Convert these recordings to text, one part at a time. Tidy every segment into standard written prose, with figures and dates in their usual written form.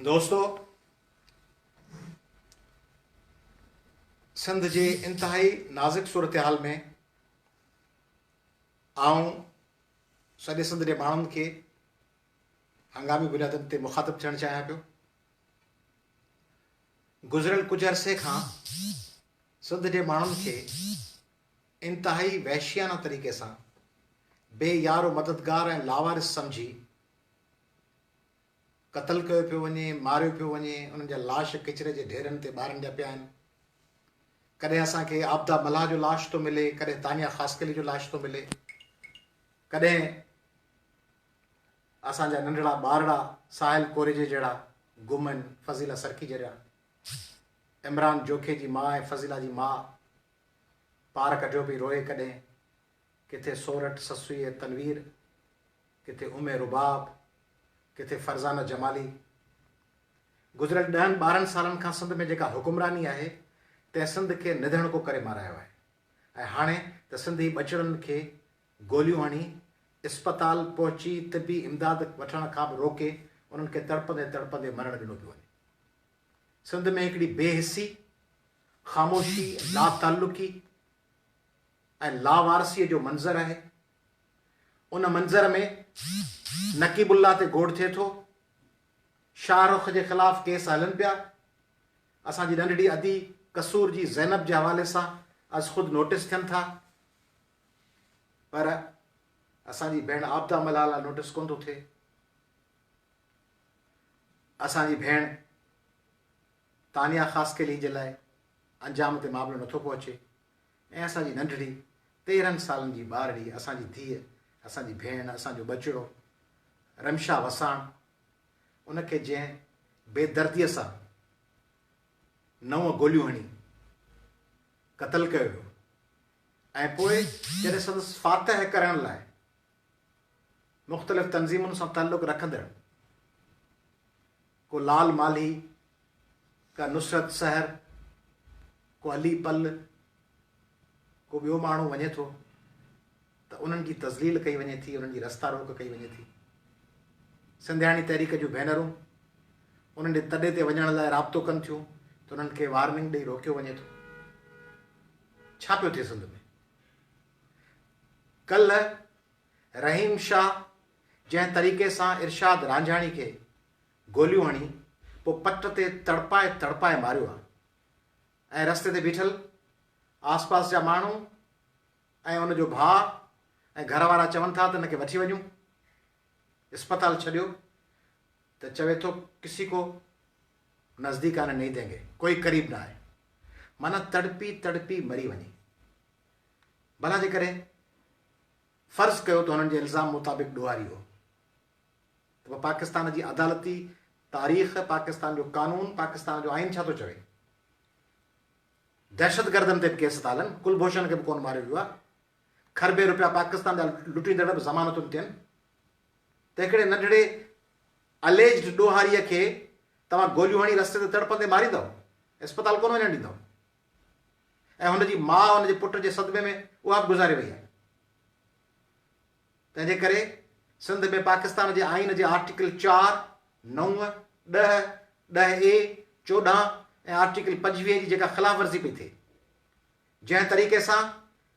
दोस्तों, सिंध जे इंतहाई नाज़ुक सूरत हाल में आऊं सॼे सिंध जे माण्हुनि खे हंगामी बुनियादनि ते मुखातिब थियणु चाहियां पियो। गुज़िरियल कुझु अरसे खां सिंध जे माण्हुनि खे इंतहाई वहशियाना तरीक़े सां बेयारो मददगार ऐं लावारिस सम्झी क़त्ल कयो पियो वञे, मारियो पियो वञे। उन्हनि जा लाश किचिरे जे ढेरनि ते ॿारनि जा पिया आहिनि। कॾहिं असांखे आबदा मल्हा जो लाश थो मिले, कॾहिं तानिया ख़ासकली जो लाश थो मिले, कॾहिं असांजा नंढड़ा ॿारड़ा साहिल कोरेजे जहिड़ा गुम आहिनि, फज़ीला सरकी जहिड़ा, इमरान जोखे जी माउ ऐं फज़ीला जी माउ पार कढियो पई रोए, कॾहिं किथे सोरठ ससुई तनवीर, किथे उमे रुबाब, किथे फरज़ाना जमाली। गुज़िरियल 10-12 सालनि खां सिंध में जेका हुकुमरानी आहे तंहिं सिंध खे निधणको करे मारायो आहे। ऐं हाणे त सिंधी बचड़नि खे गोलियूं हणी इस्पताल पहुची तिबी इमदाद वठण खां बि रोके उन्हनि खे तड़पंदे तड़पंदे मरण ॾिनो पियो वञे। सिंध में हिकिड़ी बेहिसी, ख़ामोशी, लाताल्लुकी ऐं लावारसीअ जो मंज़र आहे। उन मंज़र में नकीबुल्ला ते गोड़ थिए थो, शाहरुख जे ख़िलाफ़ केस हलनि पिया। असांजी नंढड़ी अदी कसूर जी ज़ैनब जे हवाले सां अॼु ख़ुदि नोटिस थियनि था, पर असांजी भेण आबदा मल्हा लाइ नोटिस कोन थो थिए। असांजी भेण तानिया ख़ासकली जे लाइ अंजाम ते मामिलो नथो पहुचे। ऐं असांजी नंढड़ी 13 सालनि जी ॿारड़ी, असांजी धीअ, असांजी भेण, असांजो बचिड़ो रमशा वसाण, उनखे जंहिं बेदर्दीअ सां 9 गोलियूं हणी क़त्ल कयो वियो ऐं पोइ जॾहिं संदसि फातह करण लाइ मुख़्तलिफ़ तंज़ीमुनि सां ताल्लुक़ रखंदड़ को लाल माली, का नुसरत सहर, को अली पल, को ॿियो माण्हू वञे थो त उन्हनि जी तज़लील कई वञे थी, उन्हनि जी रस्ता रोक कई वञे थी। सिंधियाणी तहरीक जूं भेनरूं उन्हनि जे तॾे ते वञण लाइ राब्तो कनि थियूं त उन्हनि खे वार्निंग ॾेई रोकियो वञे थो। छा पियो थिए सिंध में? कल्ह रहीम शाह जंहिं तरीक़े सां इरशाद रांझाणी खे गोलियूं हणी पोइ पट ते तड़पाए तड़पाए मारियो आहे ऐं रस्ते ते बीठल आसपास जा माण्हू ऐं उनजो भाउ ऐं घर वारा चवनि था त हिनखे वठी वञूं, इस्पताल छॾियो, त चवे थो किसी को नज़दीक आने नहीं देंगे, कोई करीब ना आहे। माना तड़पी तड़पी मरी वञे। भला जे करे फ़र्ज़ु कयो त हुननि जे इल्ज़ाम मुताबिक़ ॾुहारी हो, त पाकिस्तान जी अदालती तारीख़, पाकिस्तान जो कानून, पाकिस्तान जो आइन छा थो चवे? दहशतगर्दनि ते बि केस था हलनि, कुलभूषण खे बि कोन मारियो वियो आहे, खरबे रुपया पाकिस्तान जा लुटींदड़ बि ज़मानतुनि थियनि, त हिकिड़े नंढड़े अलेज्ड ॾोहारीअ खे तव्हां गोलियूं हणी रस्ते ते तड़पंदे मारींदव, इस्पताल कोन वञणु ॾींदव। ऐं हुनजी माउ हुनजे पुट जे सदमे में उहा बि गुज़ारे वई आहे। तंहिंजे करे सिंध में पाकिस्तान जे आइन जे आर्टिकल 4, 9, 10, 10A, 14 ऐं आर्टिकल 25 जी जेका ख़िलाफ़ वर्ज़ी पई थिए, जंहिं तरीक़े सां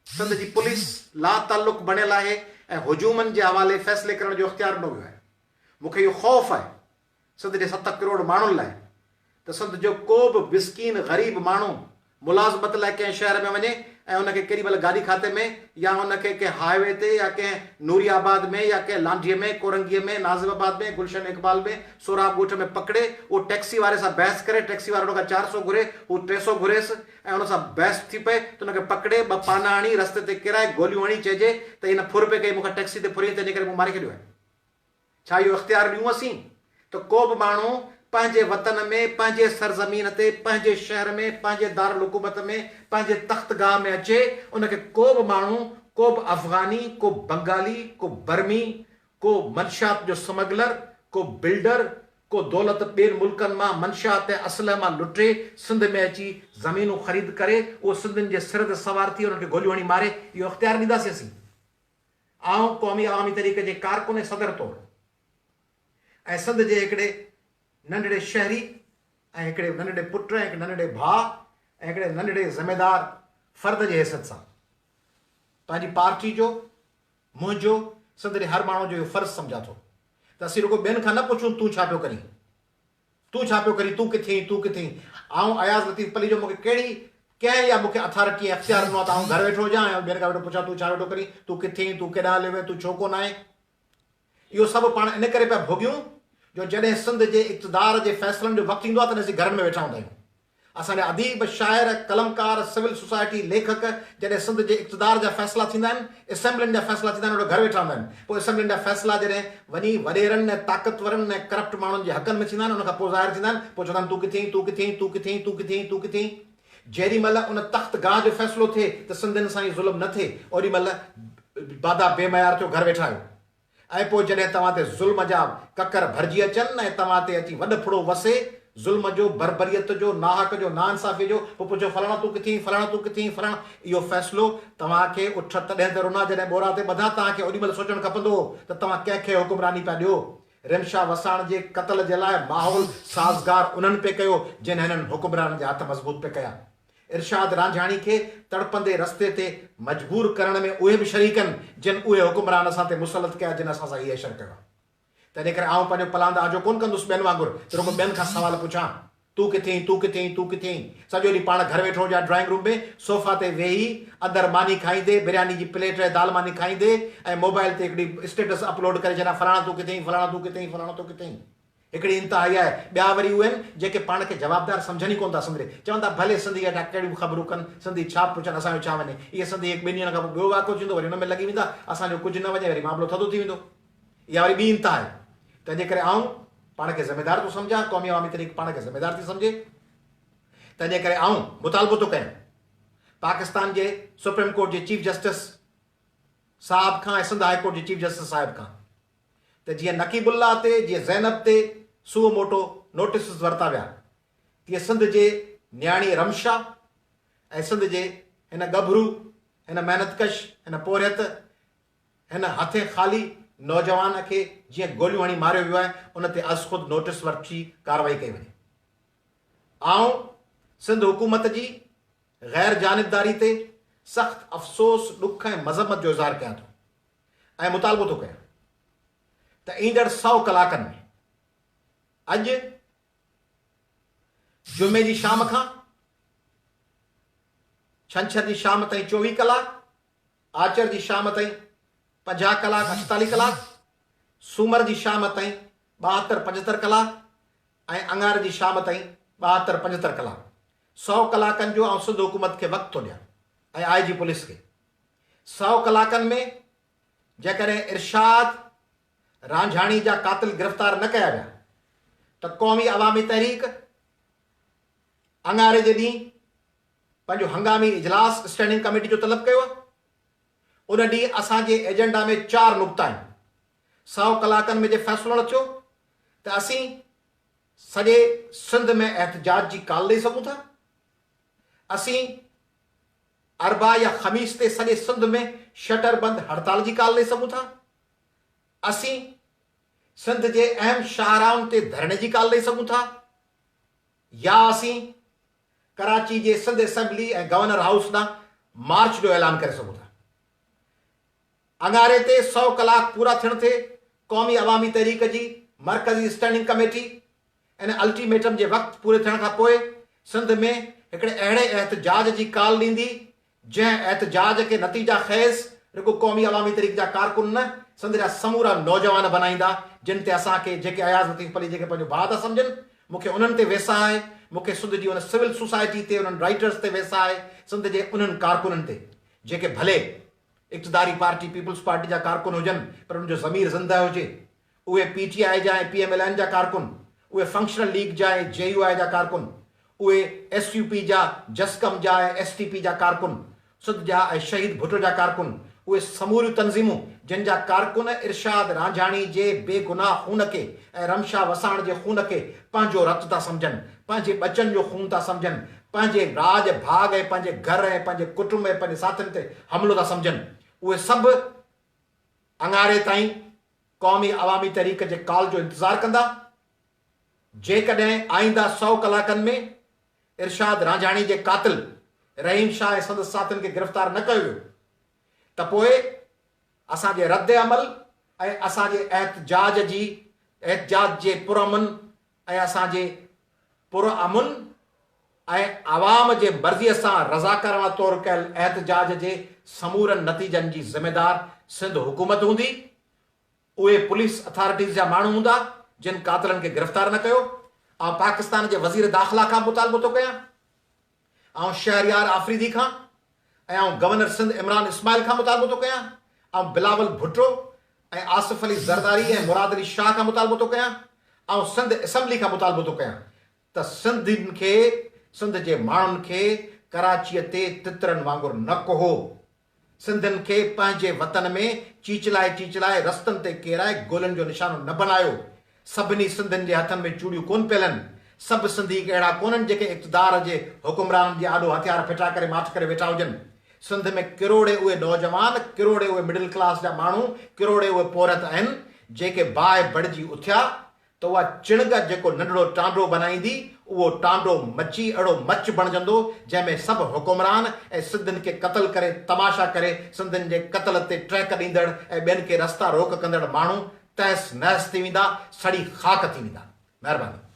सिंध जी पुलिस लाताल्लुक़ बणियल आहे ऐं हुजूमनि जे हवाले फ़ैसिले करण जो इख़्तियार ॾिनो वियो आहे। मूंखे इहो ख़ौफ़ आहे सिंध जे 7 करोड़ माण्हुनि लाइ त सिंध जो को बि मिस्कीन ग़रीब माण्हू मुलाज़मत लाइ कंहिं शहर में वञे ऐं उनखे केॾी महिल गाॾी खाते में या उनखे कंहिं हाईवे ते या कंहिं नूरियाबाद में या कंहिं लांढीअ में, कोरंगीअ में, नाज़िमाबाद में, गुलशन इकबाल में, सोराब ॻोठ में पकड़े उहो टैक्सी वारे सां बहस करे, टैक्सी वारो हुन खां 400 घुरे, हू 300 घुरेसि ऐं हुन सां बहस थी पए त हुनखे पकड़े 2 पाना हणी रस्ते ते किराए गोलियूं हणी चइजे त हिन फुर पे कई, मूंखे टैक्सी ते फुरी, तंहिंजे करे मूं मारे छॾियो आहे। छा इहो इख़्तियार ॾियूं असीं त को बि माण्हू पंहिंजे वतन में, पंहिंजे सरज़मीन ते, पंहिंजे शहर में, पंहिंजे दारुल हुकूमत में, पंहिंजे तख़्तगाह में अचे, उनखे को बि माण्हू, को बि अफ़गानी, को बंगाली, को बर्मी, को मंशात जो स्मगलर, को बिल्डर, को दौलत ॿियनि मुल्कनि मां मंशात ऐं असुल मां लुटे सिंध में अची ज़मीनूं ख़रीद करे उहो सिंधियुनि जे सिर ते सवार थी उन्हनि खे गोलियूं हणी मारे, इहो इख़्तियार ॾींदासीं असीं? आऊं क़ौमी अवामी तरीक़े जे कारकुन सदर तौरु ऐं सिंध जे हिकिड़े नंढड़े शहरी ऐं हिकिड़े नंढड़े पुट ऐं हिकिड़े नंढड़े भाउ ऐं हिकिड़े नंढड़े ज़िमेदार फ़र्द जे हैसियत सां पंहिंजी पार्टी जो, मुंहिंजो, संदरि हर माण्हू जो इहो फ़र्ज़ु सम्झा थो त असीं रुॻो ॿियनि खां न पुछूं तूं छा पियो करीं, तूं छा पियो करीं, तूं किथे आहीं, तूं किथे आहीं। आउं अयाज़ लतीफ़ पली जो मूंखे कहिड़ी कंहिं या मूंखे अथॉरिटी ऐं अख़्तियार ॾिनो आहे त आउं घर वेठो हुजां ऐं ॿियनि खां वेठो पुछां तूं छा वेठो करीं, तूं किथे आहीं, तूं केॾांहुं हलियो वएं, तूं छो कोन आहे। इहो सभु पाण इन करे पिया भोॻियूं जो जॾहिं सिंध जे इक़्तिदार जे फ़ैसिलनि जो वक़्तु ईंदो आहे त असीं घरनि में वेठा हूंदा आहियूं। असांजा अदीब, शाइर, कलमकार, सिविल सोसाइटी, लेखक जॾहिं सिंध जे इक़्तिदार जा फ़ैसिला थींदा आहिनि, असेंबलियुनि जा फ़ैसिला थींदा आहिनि, घर वेठा हूंदा आहिनि। पोइ असेंबलियुनि जा फ़ैसिला जॾहिं वञी वॾेरनि ऐं ताक़तवरनि ऐं करप्ट माण्हुनि जे हक़नि में थींदा आहिनि, उनखां पोइ ज़ाहिर थींदा आहिनि, पोइ चवंदा आहिनि तूं किथे आहीं, तूं किथे आहीं, तूं किथे आहीं, तूं किथे आहीं, तूं किथे आहीं। जेॾी महिल उन तख़्त गाह जो फ़ैसिलो थिए त सिंधियुनि सां इहो ज़ुल्म न थिए, ओॾी महिल बादा बेमयार थियो, घर वेठा आहियो। ऐं पोइ जॾहिं तव्हां ते ज़ुल्म जा ककर भरिजी अचनि ऐं तव्हां ते अची वॾ फुड़ो वसे ज़ुल्म जो, बरबरियत जो, नाहक जो, नाइंसाफ़ी जो, पोइ पुछो फलाणा तूं किथे आहीं, फलाणा तूं किथे आहीं, फलाणा। इहो फ़ैसिलो तव्हांखे उठ तॾहिं ते रुना जॾहिं ॿोरा ते ॿधा, तव्हांखे ओॾी महिल सोचणु खपंदो त तव्हां कंहिंखे हुकुमरानी पिया ॾियो। रिमशा वसाण जे क़त्ल जे लाइ माहौल साज़गार उन्हनि पे कयो जिन हिननि हुकुमराननि जा हथ मज़बूत पे कया। इरशाद रांझाणी खे तड़पंदे रस्ते ते मजबूर करण में उहे बि शरीक आहिनि जिन उहे हुकुमरान असां ते मुसलत कया, जिन असां सां इहे शर कयो। तंहिं करे आउं पंहिंजो पलांदा आजो कोन कंदुसि ॿियनि वांगुरु त रुॻो ॿियनि खां सवाल पुछां तूं किथे आहीं, तूं किथे आहीं, तूं किथे आहीं। सॼो ॾींहुं पाण घर वेठो हुजां ड्राइंग रूम में सोफ़ा ते वेही अंदरि मानी खाईंदे, बिरयानी जी प्लेट ऐं दाल मानी खाईंदे ऐं मोबाइल ते हिकिड़ी स्टेटस अपलोड करे छॾियां फलाणा तूं किथे आहीं, फलाणा तूं किथे आहीं, फलाणा तूं किथे आहीं। हिकिड़ी इंतिहा इहा आहे। ॿिया वरी उहे आहिनि जेके पाण खे जवाबदार सम्झनि ई कोन था समझे, चवनि था भले सिंधी वेठा कहिड़ियूं ख़बरूं कनि, सिंधी छा पुछनि, असांजो छा वञे। इहे सिंधी हिकु ॿिनि ॾींहंनि खां पोइ ॿियो वाक़ियो थींदो, वरी हुन में लॻी वेंदा, असांजो कुझु न वञे, वरी मामिलो थधो थी वेंदो। इहा वरी ॿी इंतिहा आहे। तंहिंजे करे आउं पाण खे ज़िमेदार थो सम्झां, क़ौमी अवामी तहरीक पाण खे ज़िमेदार थी सम्झे। तंहिंजे करे आउं मुतालबो थो कयां पाकिस्तान जे सुप्रीम कोर्ट जे चीफ जस्टिस साहिब खां ऐं सिंध हाई कोर्ट जे चीफ जस्टिस साहिब खां त जीअं नकीबुल्ला ते, जीअं ज़ैनब ते सुओ मोटो नोटिस वरिता विया, तीअं सिंध जे न्याणी रमशा ऐं सिंध जे हिन गभरू, हिन महिनतकश, हिन पोरियत, हिन हथे ख़ाली नौजवान खे जीअं गोलियूं हणी मारियो वियो आहे, उन ते अज़ ख़ुदि नोटिस वठी कार्रवाई कई वञे। आउं सिंध हुकूमत जी ग़ैर जानिबदारी ते सख़्त अफ़सोस, ॾुख ऐं मज़म्मत जो इज़हार कयां थो ऐं मुतालबो थो कयां त ईंदड़ 100 कलाकनि में अॼु जुमे जी शाम खां छंछर जी शाम ताईं 24 कलाक, आचर जी शाम ताईं 50 कलाक, 48 कलाक, सूमर जी शाम ताईं 72-75 कलाक ऐं अंगार जी शाम ताईं 72-75 कलाक, 100 कलाकनि जो आउं सिंध हुकूमत खे वक़्तु थो ॾियां ऐं IG पुलिस खे। 100 कलाकनि में जेकॾहिं इरशाद रांझाणी जा क़ातिल गिरफ़्तार न कया विया त क़ौमी अवामी तहरीक अंगारे जे ॾींहुं पंहिंजो हंगामी इजलास स्टैंडिंग कमेटी जो तलब कयो आहे। उन ॾींहुं असांजे एजेंडा में 4 नुक़्ता आहिनि। 100 कलाकनि में जे फ़ैसिलो न थियो त असीं सॼे सिंध में एहतजाज जी कॉल ॾेई सघूं था, असीं अरबा या ख़मीस ते सॼे सिंध में शटर बंदि हड़ताल जी कॉल ॾेई सघूं था, असीं सिंध जे अहम शाहराउनि ते धरणे जी कॉल ॾेई सघूं था, या असीं कराची जे सिंध असेंबली ऐं गवर्नर हाउस ॾांहुं मार्च जो ऐलान करे सघूं था। अंगारे ते 100 कलाक पूरा थियण ते क़ौमी अवामी तहरीक जी मरकज़ी स्टैंडिंग कमेटी इन अल्टीमेटम जे वक़्तु पूरे थियण खां पोइ सिंध में हिकिड़े अहिड़े एहतजाज जी कॉल ॾींदी जंहिं एहतजाज खे नतीजा ख़ैज़ रुॻो क़ौमी अवामी तहरीक जा कारकुन न, सिंध जा समूरा नौजवान बनाईंदा, जिन ते असांखे जेके अयाज़ लतीफ़ पली जेके पंहिंजो भाउ था सम्झनि, मूंखे उन्हनि ते वेसा आहे, मूंखे सिंध जी उन सिविल सोसाइटी ते, उन्हनि राइटर्स ते वेसा आहे, सिंध जे उन्हनि कारकुननि ते जेके भले इक़्तिदारी पार्टी पीपल्स पार्टी जा कारकुन हुजनि पर उनजो ज़मीर ज़िंदा हुजे, उहे PTI जा ऐं PMLN जा कारकुन, उहे फंक्शनल लीग जा ऐं JUI जा कारकुन, उहे SUP जा, जस्कम जा ऐं STP जा कारकुन, सिंध जा ऐं शहीद भुट्टो जा कारकुन, उहे समूरियूं तंज़ीमूं जिन जा कारकुन इरशाद रांझाणी जे बेगुनाह खून खे ऐं रमशा वसाण जे खून खे पंहिंजो रतु था सम्झनि, पंहिंजे बचनि जो खून था सम्झनि, पंहिंजे राज भाग ऐं पंहिंजे घर ऐं पंहिंजे कुटुंब ऐं पंहिंजे साथियुनि ते हमिलो था सम्झनि, उहे सभु अंगारे ताईं क़ौमी अवामी तहरीक जे कॉल जो इंतज़ारु कंदा जेकॾहिं आईंदा 100 कलाकनि में इरशाद रांझाणी जे कातिल रहीम शाह ऐं संदसि साथियुनि खे गिरफ़्तार न कयो वियो त पोइ असांजे रद्द अमल ऐं असांजे एहतजाज जे पुरअमन ऐं असांजे पुरअमन ऐं आवाम जे मर्ज़ीअ सां रज़ाकाराना तौरु कयल एहतजाज जे समूरनि नतीजनि जी ज़िमेदार सिंध हुकूमत हूंदी। उहे पुलिस अथॉरिटीज़ जा माण्हू हूंदा जिन कातिलनि खे गिरफ़्तार न कयो। ऐं पाकिस्तान जे वज़ीर दाख़िला खां मुतालबो थो कयां, ऐं शहरयार आफ़रीदी खां, ऐं गवर्नर सिंध इमरान इस्माइल खां मुतालबो थो कयां, ऐं बिलावल भुट्टो ऐं आसिफ अली ज़रदारी ऐं मुराद अली शाह खां मुतालबो थो कयां, ऐं सिंध असेंबली खां मुतालबो थो कयां त सिंध जे माण्हुनि खे कराचीअ ते तितरनि वांगुरु न कोहो। सिंधियुनि खे पंहिंजे वतन में चीचलाए रस्तनि ते केराए गोलियुनि जो निशानो न बनायो। सभिनी सिंधियुनि जे हथनि में चूड़ियूं कोन पियलनि। सभु सिंधी अहिड़ा कोन्हनि जेके इक़्तिदार जे हुकुमराननि जे आॾो हथियार फिटा करे माठ करे वेठा हुजनि। सिंध में किरोड़े उहे नौजवान, किरोड़े उहे मिडिल क्लास जा माण्हू, किरोड़े उहे पोरत आहिनि जेके बाहि बड़जी उथिया त उहा चिणग जेको नंढड़ो टांडो बनाईंदी, उहो टांडो मची अहिड़ो मच बणजंदो जंहिंमें सभु हुकुमरान ऐं सिंधियुनि खे क़तल करे तमाशा करे सिंधियुनि जे क़तल ते ट्रैक ॾींदड़ ऐं ॿियनि खे रस्ता रोक कंदड़ माण्हू तहस नहस थी वेंदा, सड़ी खाक थी वेंदा। महिरबानी।